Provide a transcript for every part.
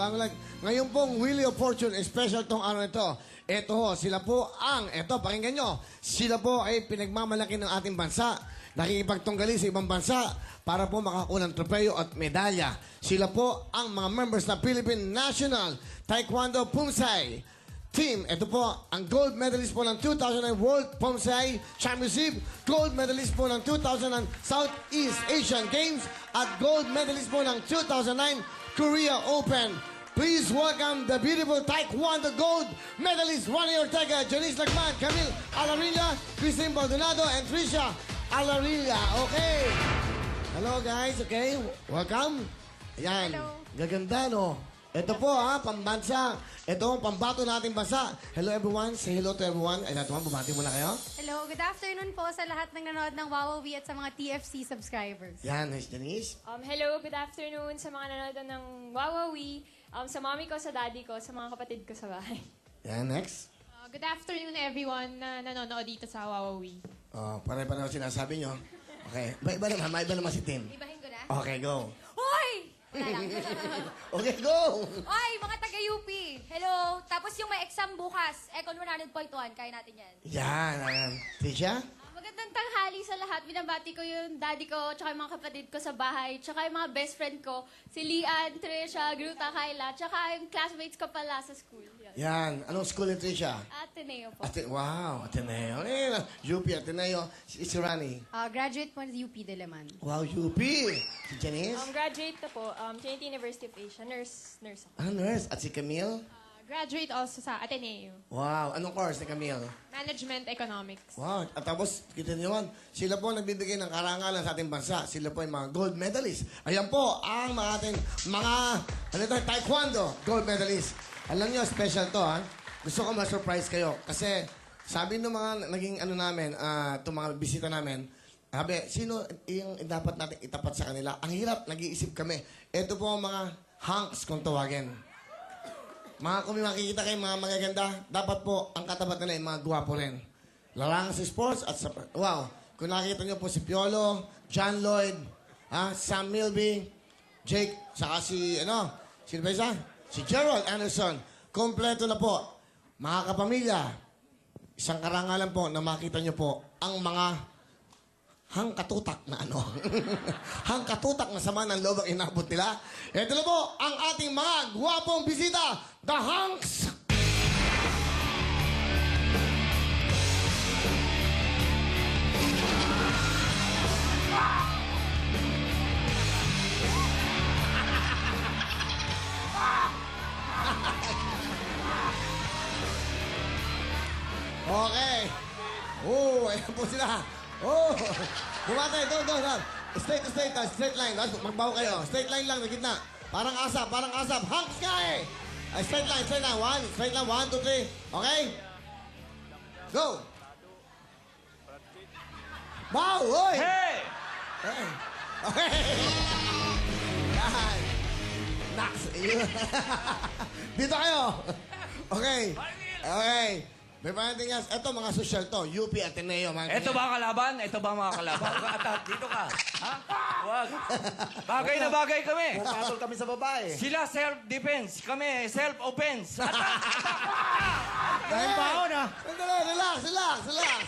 Banglag. Ngayon pong Wheel of Fortune, special tong araw ito. Ito ho, sila po pakinggan nyo, sila po ay pinagmamalaki ng ating bansa. Nakikipagtunggali sa ibang bansa para po makakuha ng trofeo at medalya. Sila po ang mga members ng Philippine National Taekwondo Pumsay Team. Ito po, ang gold medalist po ng 2009 World Pumsay Championship, gold medalist po ng 2000 Southeast Asian Games, at gold medalist po ng 2009 Korea Open. Please welcome the beautiful Taekwondo gold medalist Ronnie Ortega, Janice Lagman, Camille Alarilla, Christine Baldonado, and Tricia Alarilla. Okay. Hello guys, okay? Welcome. Ayan. Hello. Gaganda, no? Ito po, pambansa. Ito ang pambato nating bansa. Hello everyone. Say hello to everyone. Ay, natin, bumati muna kayo. Hello, good afternoon po sa lahat ng nanonood ng Wawawi at sa mga TFC subscribers. Yan, nice, Janice. Hello, good afternoon sa mga nanonood ng Wawawi, sa mommy ko, sa daddy ko, sa mga kapatid ko sa bahay. Yan, next. Good afternoon everyone na nanonood dito sa Wawawi. Oh, pare-pareho sinasabi nyo. Okay. Iba naman si Tim. Ibahin ko na? Okay, go. Hoy! Wala lang. Okay, go. Hoy, mga taga-UP! Hello! Tapos yung may exam bukas, Econ 100.1, kaya natin yan. Yan. Tricia? Magandang tanghali sa lahat. Binabati ko yung daddy ko, tsaka yung mga kapatid ko sa bahay, tsaka yung mga best friend ko, si Lian, Trisha, Gruta, Kyla, tsaka yung classmates ko pala sa school. Yan. Yan. Anong school ni Tricia? Ateneo po. Wow, Ateneo. UP, Ateneo. Si Rani. Graduate po ng UP Diliman. Wow, UP. Si Janice? Graduate na po, Trinity University of Asia. Nurse ako. Nurse. At si Camille? Graduate also sa Ateneo. Wow. Anong course ni Camille? Management Economics. Wow. At tapos, kita niyo naman, sila po nagbibigay ng karangalan sa ating bansa. Sila po ay mga gold medalist. Ayan po, ang mga ating taekwondo gold medalist. Alam niyo, special to, ha? Gusto ko ma-surprise kayo. Kasi, sabi ng mga naging namin, itong mga bisita namin, sabi, sino yung dapat natin itapat sa kanila? Ang hirap, nag-iisip kami. Ito po ang mga hunks kung tawagin. Kung may makikita kayo mga magaganda, dapat po ang katapat nila ay mga guwapo rin. Larangan sa sports at sa... Wow! Kung nakita niyo po si Piolo, John Lloyd, Sam Milby, Jake, saka si, sino ba isa? Si Gerald Anderson. Kompleto na po. Mga kapamilya, isang karangalan po na makita niyo po ang mga hangkatutak na hangkatutak na sama ng loob ang inabot nila. Ito na po ang ating mga guwapong bisita, The Hunks! Okay. Ayan po sila. Bumatay, doon. Straight line. Magbaho kayo. Straight line lang, na gitna. Parang asap. Hunks ka eh! Straight line. Straight line, 1, 2, 3. Okay? Go! Bow! Hoy! Hey! Okay! Yan! Nax! Dito kayo! Okay. May parating yan. Ito, mga social to. UP, Ateneo. Ito ba ang kalaban? Ito ba ang mga kalaban? Dito ka. Ha? Wag. Bagay na bagay kami. Pumapatol kami sa babae. Sila self-defense. Kami self-offense. Dahil baon Sandali, relax.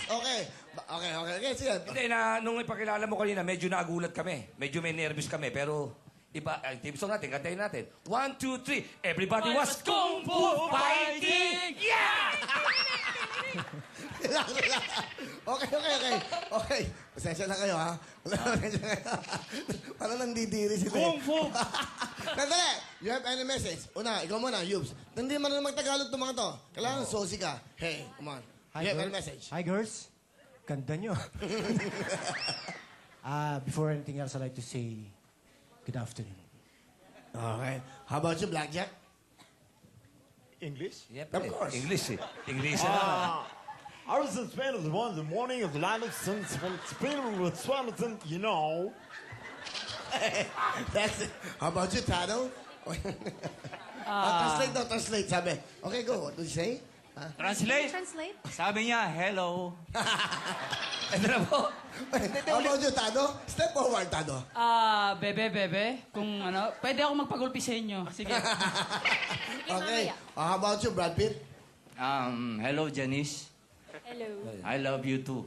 Okay. Okay, sige. Hindi nung ipakilala mo kanina, medyo nagulat kami. Medyo may nervous kami. Pero iba, ang team song natin, kantayin natin. 1, 2, 3. Everybody was Kung Fu Fighting! Yeah! Relax. Okay. Pasensya na kayo, ha? Parang nandidiri sila. Kung Fu! Sandali! You have any message? Una, ikaw muna, Yubs. Hindi man naman Tagalog itong mga to. Kailangan sosi ka. Hey, come on. You have any message? Hi, girls. Ganda nyo. Before anything else, I'd like to say good afternoon. Okay. How about you, Blackjack? English? Yep, Of course. English eh. English na. I was in Spain in the morning of the land of sun, Spain with Swanson, you know. That's it. How about you, Tado? Translate, sabi. Okay, go. What do you say? Translate. Translate? Sabi niya, hello. Ito na po. How about you, Tado? Step forward, Tado. Bebe, kung ano, pwede ako magpagulpi sa inyo. Sige. Okay. How about you, Brad Pitt? Hello, Janice. Hello. I love you too.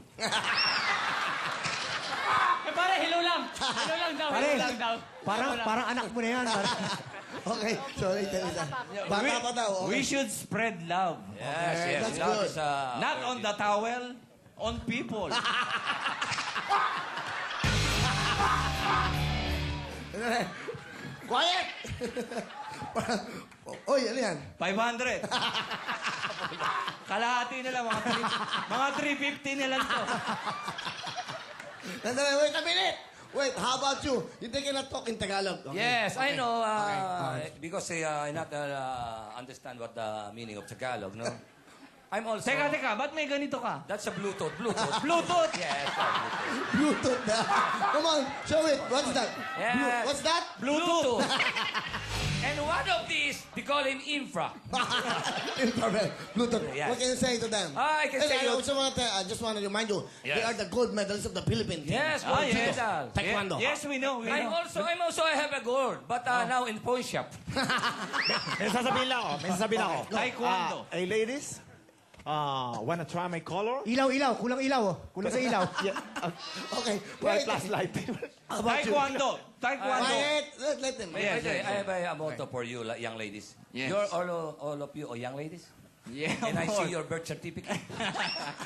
Pare, hello lang. Hello lang daw. Pare, Hello lang daw. parang anak mo na yan. Okay, sorry, Teresa. Bata pa daw, okay. We should spread love. Yes, yes. that's Love good. is, Not on the towel, on people. Quiet! Oy, ano yan? 500. Kalahati na lang, mga 350 na lang to. Nandun, wait a minute! Wait, how about you? You think cannot talk in Tagalog? Okay. Yes, I Okay. know. Okay. Because I not understand what the meaning of Tagalog, no? I'm also... Teka, ba't may ganito ka? That's a Bluetooth. Bluetooth. Bluetooth! Yes, Bluetooth. Bluetooth na. Come on, show it. What's that? Yes. What's that? Bluetooth. And one of these, they call him infra. Infrared. Bluetooth. Yes. What can you say to them? I can And say I you- also want to I just want to remind you, they Yes. are the gold medalists of the Philippine team. Yes, Ah, gold yes. medal. Taekwondo. Yes, we know. I'm also, I have a gold, but now in pawn shop. May sasabihin lang ako. May sasabihin ako. Taekwondo. Hey, ladies. Wanna try my color? Ilaw. Kulang ilaw. Kulang sa ilaw. Yeah. Okay. Well, Wait. flashlight. How about you? Taekwondo. Quiet. Let them. Yes, I have a motto for you, young ladies. Yes. You're all of you, young ladies? Yeah, And I boy. see your birth certificate.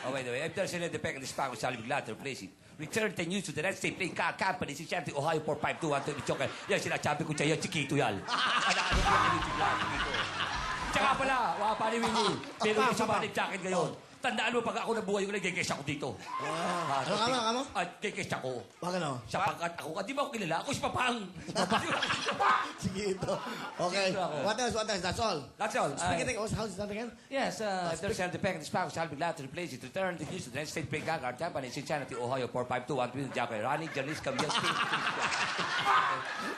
Oh, by the way, if there's any defect in the stock, shall be glad to replace it. Return 10 news to the United States Plane Car Company, si Shanty, Ohio 45212, Choker. Yan, sinasabi ko sa'yo, chiquito yan. Ano ko yan, chiquito. Tsaka pala, wala pa ni Winnie. Pero yung sumanit sa akin ngayon. Tandaan mo, pag ako nabuhay ko, nagkikis ako dito. Ano? At kikis ako. Bakit ano? Sapagkat ako, di ba ako kilala? Ako si Papang. Sige ito. Okay. Sige ito ako. What else? That's all. That's all. Speaking of, how's that again? Yes, if there's any defect in the spouse, I'll be glad to replace it. Return the news to the United States Plane Car Company, Cincinnati, Ohio, 45212, Jackie, Ronnie, Janice, Camille, Steve.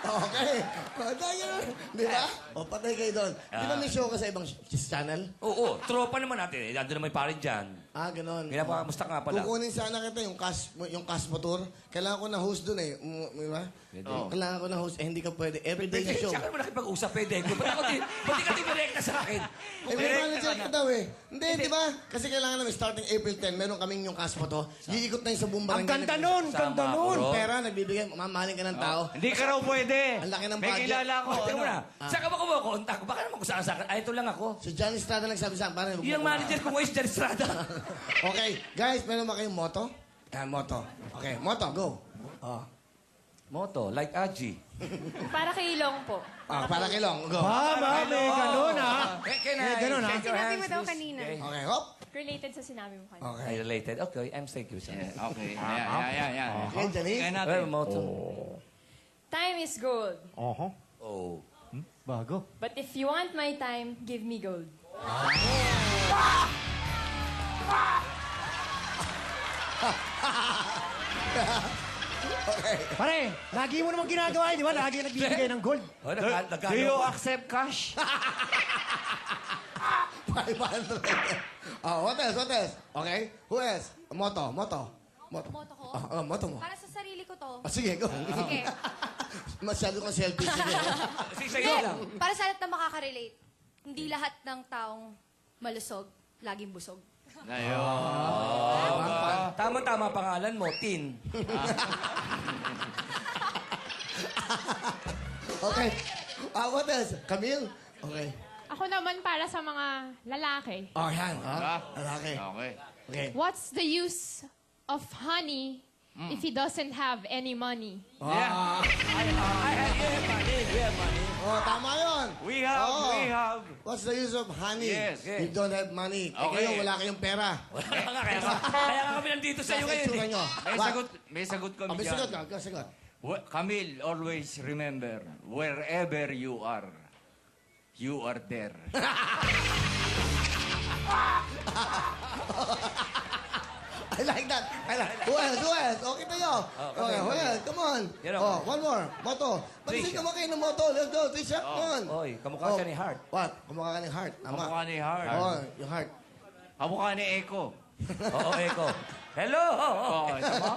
Okay. Patay ka na. Di ba? O, patay kayo doon. Di ba may show ka sa ibang channel? Oo, tropa naman natin. Nandun naman yung parin dyan. Ganon. Kaya pa, kamusta nga pala? Kukunin sana kita yung cash motor. Kailangan ko na host doon eh. Di ba? Kailangan ko na host. Eh, hindi ka pwede. Everyday Pwede, show. siya ka naman nakipag-usap, pwede. Ba't di ka direkta sa akin? Eh, may manager ka daw eh. Hindi, di ba? Kasi kailangan namin starting April 10, meron kaming yung cash motor. Iikot na yung sa buong Ang barangay. ganda nun. Ganda Sama nun. ako. Pera, nagbibigay, mamahalin ka ng tao. Hindi ka raw pwede. Ang laki ng May budget. kilala ko. Tingnan mo Ano? na. Saan ka ba kumukontak? Baka naman kung saan saan. Ay, ito lang ako. Si John Estrada nagsabi sa akin, parang... Yung manager ko ngayon si Jan Estrada. Okay, guys, meron ba kayong moto? Moto. Okay, moto, go. Oh. Moto, like Aji. Para kay Ilong po. Para kilong, go. May ganun Can Eh, ganun, shake your Sinabi hands, mo daw please? kanina. Okay. Okay, hop. Related sa sinabi mo kanina. Okay. I related. Okay, thank you, sir. Okay. Yan. Okay, Janice. Kaya Well, natin. moto. Time is gold. Oh. Bago. But if you want my time, give me gold. Pare, lagi mo naman ginagawa, di ba? Lagi nagbibigay ng gold. Oh, Do you accept cash? 500. What else? Okay, who else? Moto. Moto ko? Moto mo. Para sa sarili ko to. Sige, go. Sige. Masyado kang selfie. Sige. Sa'yo lang. Para sa lahat na makaka-relate, hindi lahat ng taong malusog, laging busog. Tama-tama pangalan mo, Tin. Okay. What else? Camille? Okay. Ako naman para sa mga lalaki. Yan. Lalaki. Okay. Okay. What's the use of honey if he doesn't have any money? I have money. Tama yun. We have. What's the use of honey? Yes. You don't have money. Okay. Kayo, wala kayong pera. Kaya nga kami nandito sa iyo Nasa ngayon. itsura nyo. May sagot kami May dyan. sagot ka. Sagot. Camille, always remember, wherever you are there. I like that. Who else? Okay tayo. Okay, who else? Come on. Yan ako. One more. Moto. Pag-isip naman kayo ng moto. Let's go. Trisha, come on. Oy, kamukha siya ni Heart. What? Kamukha ka ng heart. Tama. Kamukha ni Heart. Yung heart. Kamukha ni Echo. Oo, Eko. Hello! Oh, ito mo?